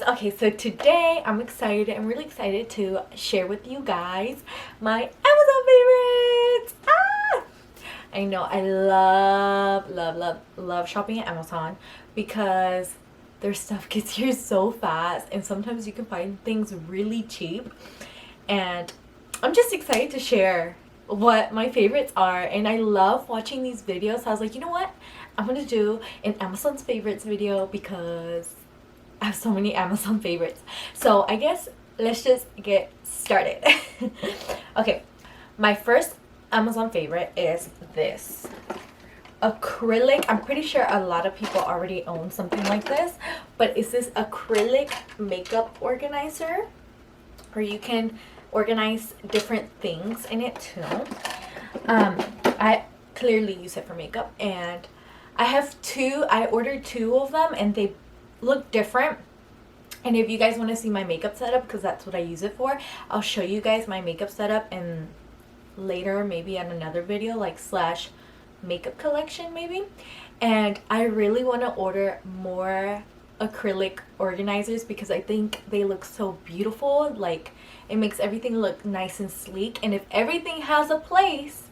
Okay, so today I'm really excited to share with you guys my Amazon favorites. I know I love shopping at Amazon because their stuff gets here so fast, and sometimes you can find things really cheap. And I'm just excited to share what my favorites are, and I love watching these videos. So I was like, you know what? I'm gonna do an Amazon's favorites video because I have so many Amazon favorites. So I guess let's just get started. Okay, my first Amazon favorite is this acrylic. I'm pretty sure a lot of people already own something like this, but it's this acrylic makeup organizer, or you can organize different things in it too. I clearly use it for makeup, and I ordered two of them, and they look different. And if you guys want to see my makeup setup, because that's what I use it for, I'll show you guys my makeup setup, and later maybe on another video, like slash makeup collection maybe. And I really want to order more acrylic organizers because I think they look so beautiful. Like, it makes everything look nice and sleek, and if everything has a place,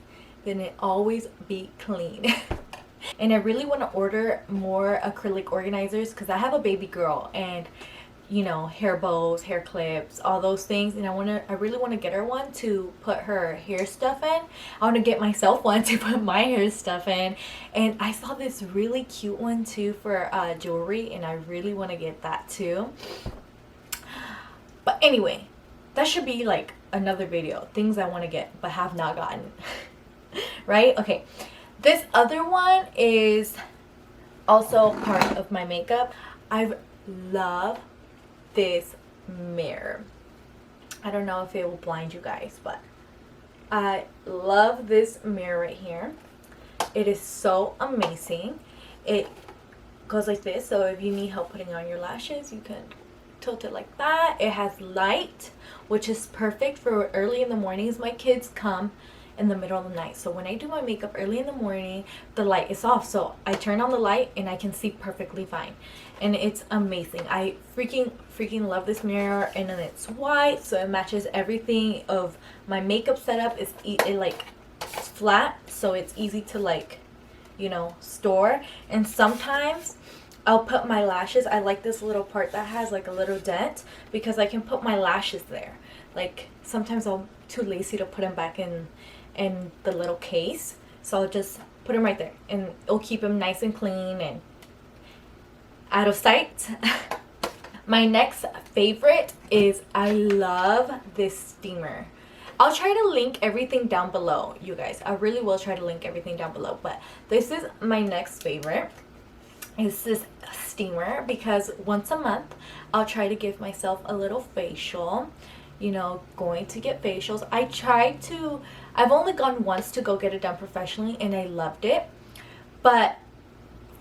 then it always be clean. And I really want to order more acrylic organizers because I have a baby girl, and you know, hair bows, hair clips, all those things, and I really want to get her one to put her hair stuff in. I want to get myself one to put my hair stuff in. And I saw this really cute one too for jewelry, and I really want to get that too. But anyway, that should be like another video, things I want to get but have not gotten. Right? Okay, this other one is also part of my makeup. I love this mirror. I don't know if it will blind you guys, but I love this mirror right here. It is so amazing. It goes like this, so if you need help putting on your lashes, you can tilt it like that. It has light, which is perfect for early in the mornings. My kids come in the middle of the night, so when I do my makeup early in the morning, the light is off, so I turn on the light and I can see perfectly fine, and it's amazing. I freaking love this mirror, and then it's white, so it matches everything of my makeup setup. It's flat, so it's easy to, like, you know, store. And sometimes I'll put my lashes, I like this little part that has like a little dent because I can put my lashes there. Like, sometimes I'm too lazy to put them back in the little case, so I'll just put them right there, and it'll keep them nice and clean and out of sight. My next favorite is, I love this steamer. I'll try to link everything down below, you guys. I really will try to link everything down below, but this is my next favorite. Is this steamer, because once a month I'll try to give myself a little facial. You know, going to get facials. I've only gone once to go get it done professionally, and I loved it. But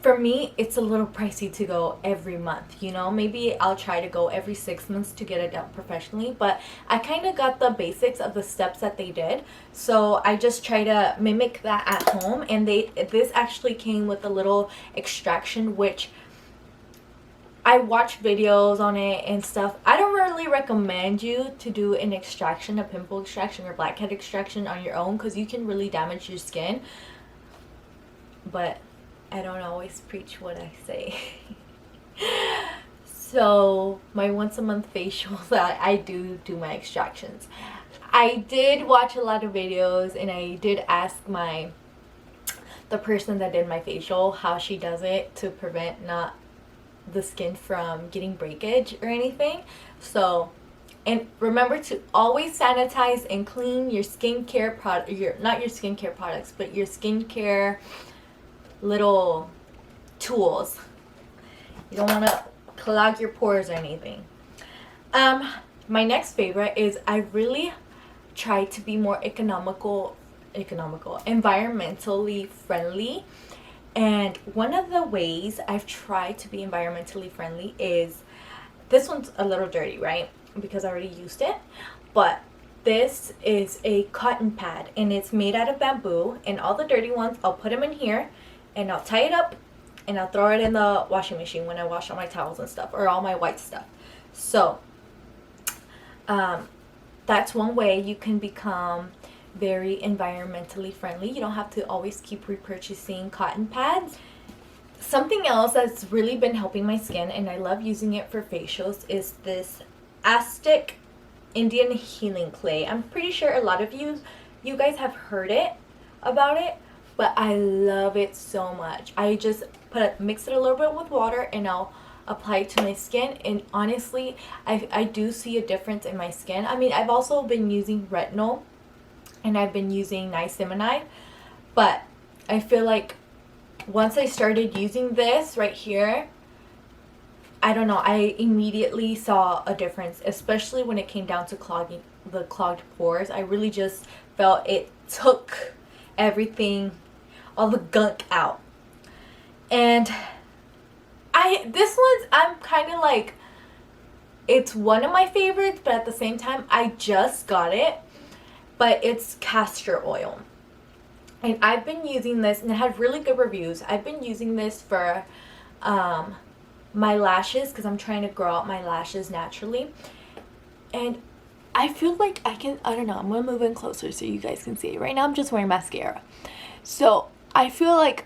for me, it's a little pricey to go every month, you know. Maybe I'll try to go every 6 months to get it done professionally, but I kind of got the basics of the steps that they did, so I just try to mimic that at home. And this actually came with a little extraction, which I watched videos on it and stuff. I don't really recommend you to do an extraction, a pimple extraction or blackhead extraction on your own, because you can really damage your skin. But I don't always preach what I say. So my once a month facials, I do my extractions. I did watch a lot of videos, and I did ask the person that did my facial how she does it to prevent the skin from getting breakage or anything. So, and remember to always sanitize and clean your skincare product, not your skincare products, but your skincare little tools. You don't want to clog your pores or anything. My next favorite is, I really try to be more environmentally friendly. And one of the ways I've tried to be environmentally friendly is, this one's a little dirty, right? Because I already used it. But this is a cotton pad, and it's made out of bamboo. And all the dirty ones, I'll put them in here, and I'll tie it up, and I'll throw it in the washing machine when I wash all my towels and stuff, or all my white stuff. So that's one way you can become very environmentally friendly. You don't have to always keep repurchasing cotton pads. Something else that's really been helping my skin, and I love using it for facials, is this Aztec Indian healing clay. I'm pretty sure a lot of you guys have heard about it, but I love it so much. I just mix it a little bit with water and I'll apply it to my skin, and honestly I do see a difference in my skin. I mean, I've also been using retinol and I've been using niacinamide, but I feel like once I started using this right here, I don't know, I immediately saw a difference, especially when it came down to the clogged pores. I really just felt it took everything, all the gunk out. And I'm kind of like, it's one of my favorites, but at the same time, I just got it, but it's castor oil. And I've been using this, and it had really good reviews. I've been using this for my lashes, because I'm trying to grow out my lashes naturally. And I feel like I don't know, I'm going to move in closer so you guys can see. Right now I'm just wearing mascara. So I feel like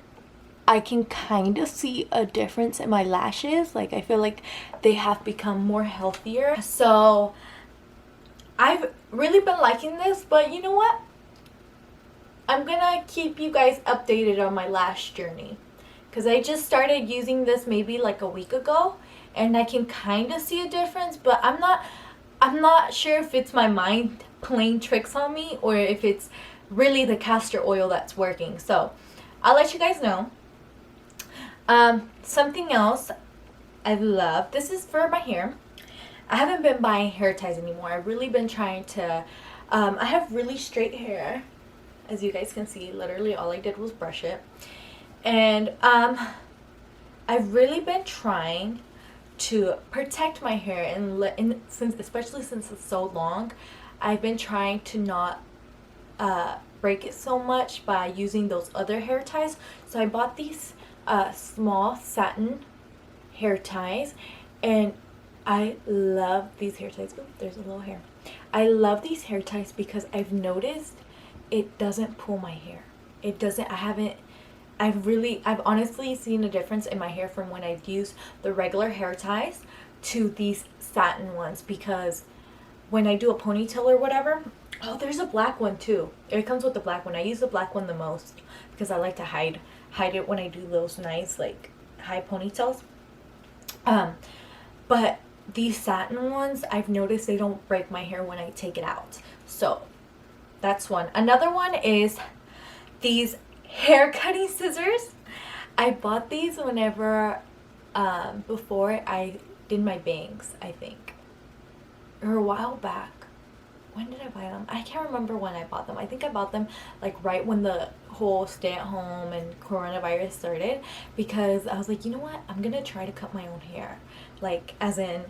I can kind of see a difference in my lashes. Like, I feel like they have become more healthier. So I've really been liking this, but you know what? I'm gonna keep you guys updated on my lash journey, because I just started using this maybe like a week ago, and I can kind of see a difference, but I'm not sure if it's my mind playing tricks on me or if it's really the castor oil that's working. So I'll let you guys know. Something else I love, this is for my hair. I haven't been buying hair ties anymore. I've really been trying to, I have really straight hair. As you guys can see, literally all I did was brush it. And I've really been trying to protect my hair, and especially since it's so long, I've been trying to not break it so much by using those other hair ties. So I bought these small satin hair ties, and I love these hair ties. Oh, there's a little hair. I love these hair ties because I've noticed it doesn't pull my hair. It doesn't. I've honestly seen a difference in my hair from when I've used the regular hair ties to these satin ones, because when I do a ponytail or whatever, oh, there's a black one too. It comes with the black one. I use the black one the most because I like to hide it when I do those nice like high ponytails. But these satin ones, I've noticed they don't break my hair when I take it out. So that's one. Another one is these hair cutting scissors. I bought these whenever before I did my bangs, I think, or a while back. When did I buy them? I can't remember when I bought them. I think I bought them like right when the whole stay at home and coronavirus started, because I was like, you know what, I'm gonna try to cut my own hair, like as in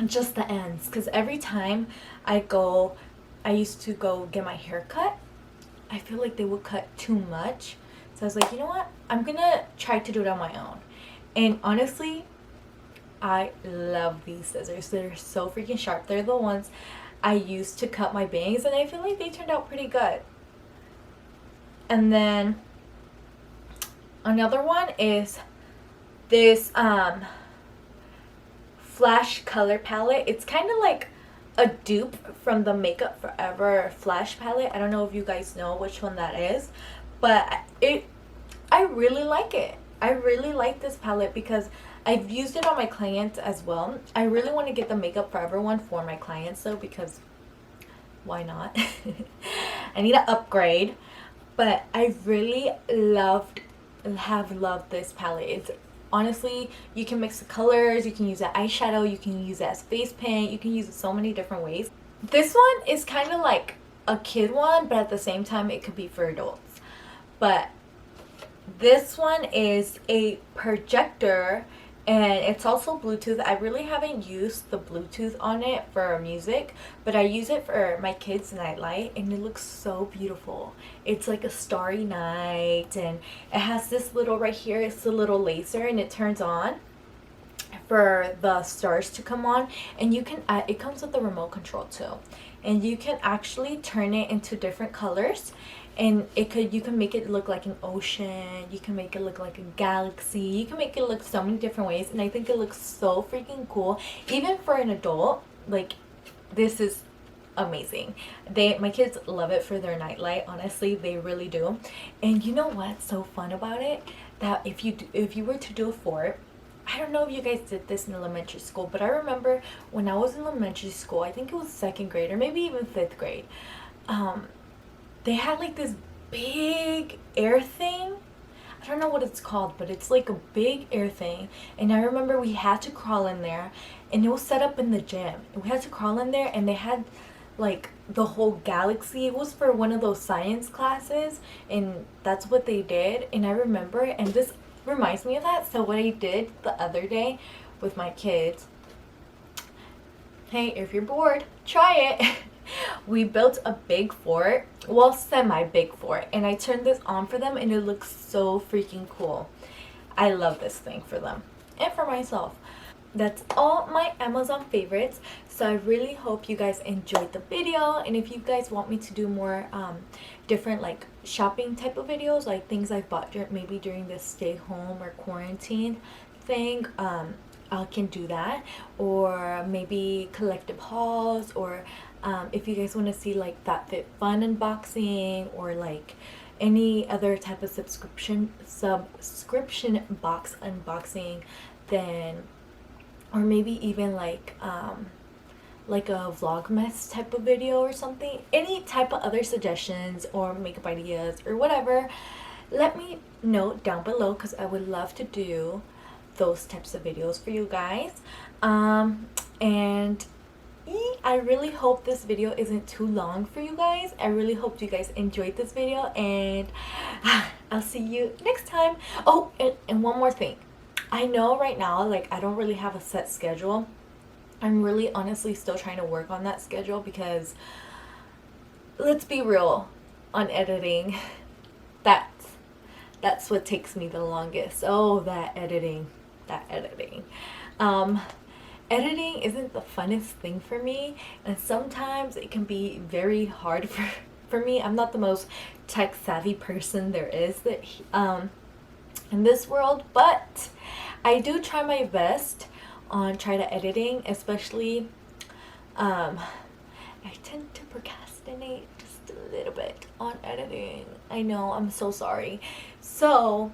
just the ends, because every time I used to go get my hair cut, I feel like they would cut too much. So I was like, you know what? I'm gonna try to do it on my own. And honestly, I love these scissors. They're so freaking sharp. They're the ones I used to cut my bangs, and I feel like they turned out pretty good. And then another one is this Flash color palette. It's kind of like a dupe from the Makeup Forever Flash palette. I don't know if you guys know which one that is, but I really like it. I really like this palette because I've used it on my clients as well. I really want to get the Makeup Forever one for my clients though, because why not? I need to upgrade. But I really have loved this palette. It's honestly, you can mix the colors, you can use it eyeshadow, you can use it as face paint, you can use it so many different ways. This one is kind of like a kid one, but at the same time it could be for adults. But this one is a projector, and it's also Bluetooth. I really haven't used the Bluetooth on it for music, but I use it for my kids' nightlight, and it looks so beautiful. It's like a starry night, and it has this little right here, it's a little laser, and it turns on. for the stars to come on, and you can it comes with the remote control too, and you can actually turn it into different colors, and you can make it look like an ocean, you can make it look like a galaxy, you can make it look so many different ways, and I think it looks so freaking cool even for an adult. Like, this is amazing. My kids love it for their nightlight. Honestly, they really do. And you know what's so fun about it? That if you were to do a fort, I don't know if you guys did this in elementary school, but I remember when I was in elementary school, I think it was second grade or maybe even fifth grade, they had like this big air thing. I don't know what it's called, but it's like a big air thing. And I remember we had to crawl in there, and it was set up in the gym. And we had to crawl in there, and they had like the whole galaxy. It was for one of those science classes, and that's what they did. And I remember, and this reminds me of that. So what I did the other day with my kids, hey, if you're bored, try it. We built a big fort, well, semi big fort, and I turned this on for them, and it looks so freaking cool. I love this thing for them and for myself. That's all my Amazon favorites. So I really hope you guys enjoyed the video, and if you guys want me to do more different like shopping type of videos, like things I bought maybe during this stay home or quarantine thing, I can do that. Or maybe collective hauls, or if you guys want to see like FabFitFun unboxing, or like any other type of subscription box unboxing, then, or maybe even like a vlogmas type of video or something, any type of other suggestions or makeup ideas or whatever, let me know down below, because I would love to do those types of videos for you guys. And I really hope this video isn't too long for you guys. I really hope you guys enjoyed this video, and I'll see you next time. Oh, and one more thing. I know right now, like, I don't really have a set schedule. I'm really honestly still trying to work on that schedule, because let's be real, on editing, that's what takes me the longest. Oh, that editing. Editing isn't the funnest thing for me, and sometimes it can be very hard for me. I'm not the most tech savvy person there is in this world, but I do try my best on editing, especially I tend to procrastinate just a little bit on editing. I know, I'm so sorry. So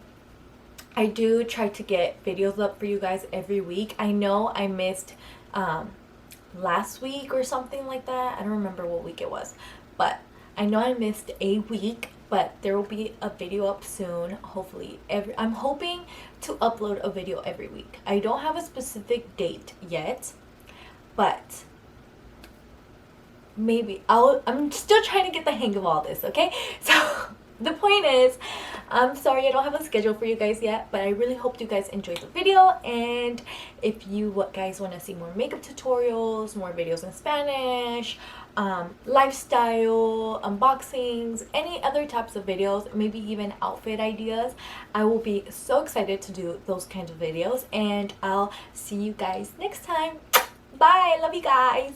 I do try to get videos up for you guys every week. I know I missed last week or something like that. I don't remember what week it was, but I know I missed a week, but there will be a video up soon. Hopefully I'm hoping to upload a video every week. I don't have a specific date yet, but maybe I'm still trying to get the hang of all this, okay? So the point is, I'm sorry I don't have a schedule for you guys yet, but I really hope you guys enjoyed the video. And if you guys want to see more makeup tutorials, more videos in Spanish, lifestyle, unboxings, any other types of videos, maybe even outfit ideas, I will be so excited to do those kinds of videos. And I'll see you guys next time. Bye! Love you guys!